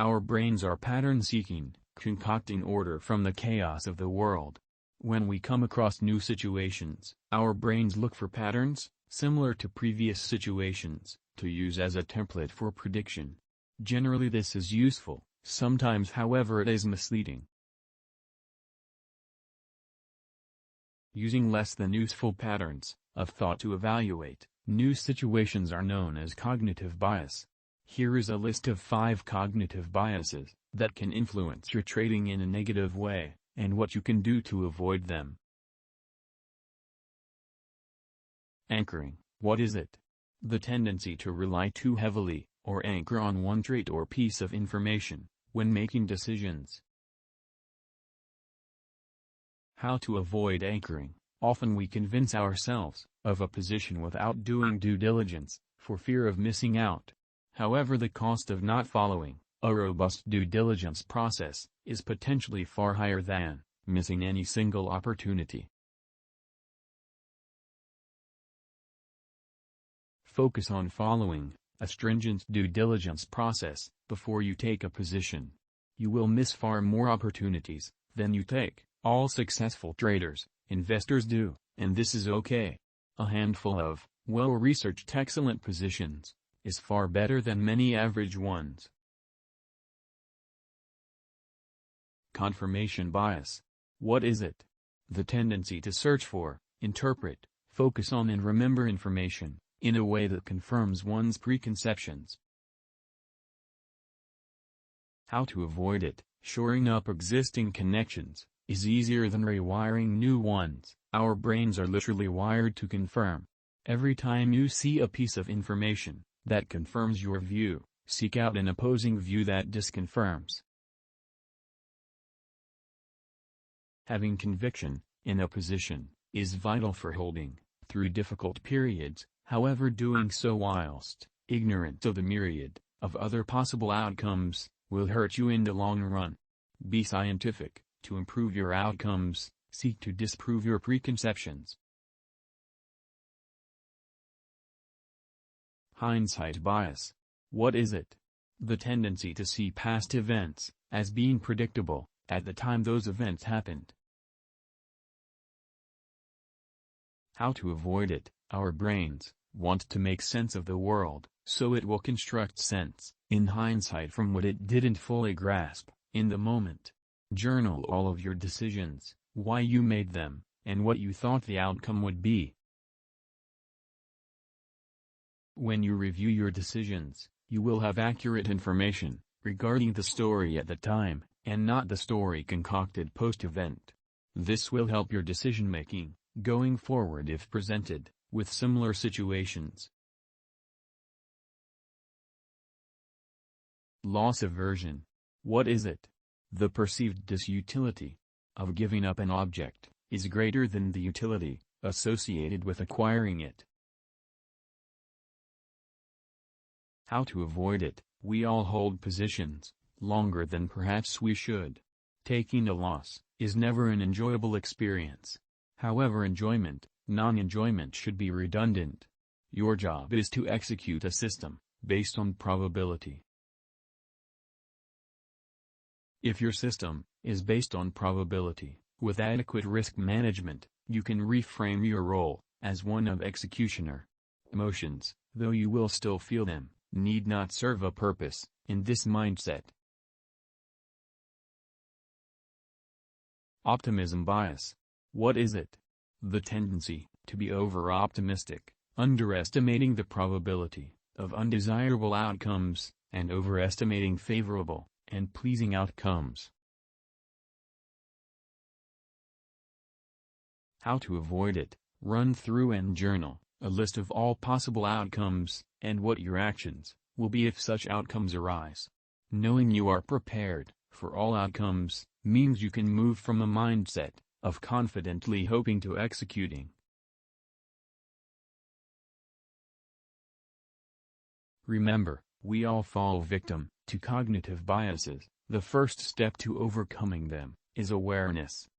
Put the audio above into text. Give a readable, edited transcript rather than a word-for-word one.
Our brains are pattern-seeking, concocting order from the chaos of the world. When we come across new situations, our brains look for patterns, similar to previous situations, to use as a template for prediction. Generally this is useful, sometimes however it is misleading. Using less than useful patterns of thought to evaluate new situations are known as cognitive bias. Here is a list of 5 cognitive biases that can influence your trading in a negative way, and what you can do to avoid them. Anchoring, what is it? The tendency to rely too heavily, or anchor on one trait or piece of information, when making decisions. How to avoid anchoring. Often we convince ourselves of a position without doing due diligence, for fear of missing out. However, the cost of not following a robust due diligence process is potentially far higher than missing any single opportunity. Focus on following a stringent due diligence process before you take a position. You will miss far more opportunities than you take. All successful traders, investors do, and this is okay. A handful of well-researched excellent positions is far better than many average ones. Confirmation bias. What is it? The tendency to search for, interpret, focus on and remember information in a way that confirms one's preconceptions. How to avoid it. Shoring up existing connections is easier than rewiring new ones. Our brains are literally wired to confirm. Every time you see a piece of information that confirms your view, seek out an opposing view that disconfirms. Having conviction in a position is vital for holding through difficult periods, however doing so whilst ignorant of the myriad of other possible outcomes will hurt you in the long run. Be scientific. To improve your outcomes, seek to disprove your preconceptions. Hindsight bias. What is it? The tendency to see past events as being predictable at the time those events happened. How to avoid it. Our brains want to make sense of the world, so it will construct sense in hindsight from what it didn't fully grasp in the moment. Journal all of your decisions, why you made them, and what you thought the outcome would be. When you review your decisions, you will have accurate information regarding the story at the time, and not the story concocted post-event. This will help your decision-making going forward if presented with similar situations. Loss aversion. What is it? The perceived disutility of giving up an object is greater than the utility associated with acquiring it. How to avoid it. We all hold positions longer than perhaps we should. Taking a loss is never an enjoyable experience. However, non-enjoyment should be redundant. Your job is to execute a system based on probability. If your system is based on probability, with adequate risk management, you can reframe your role as one of executioner. Emotions, though you will still feel them, need not serve a purpose in this mindset. Optimism bias. What is it? The tendency to be over-optimistic, underestimating the probability of undesirable outcomes, and overestimating favorable and pleasing outcomes. How to avoid it. Run through and journal a list of all possible outcomes, and what your actions will be if such outcomes arise. Knowing you are prepared for all outcomes means you can move from a mindset of confidently hoping to executing. Remember, we all fall victim to cognitive biases. The first step to overcoming them is awareness.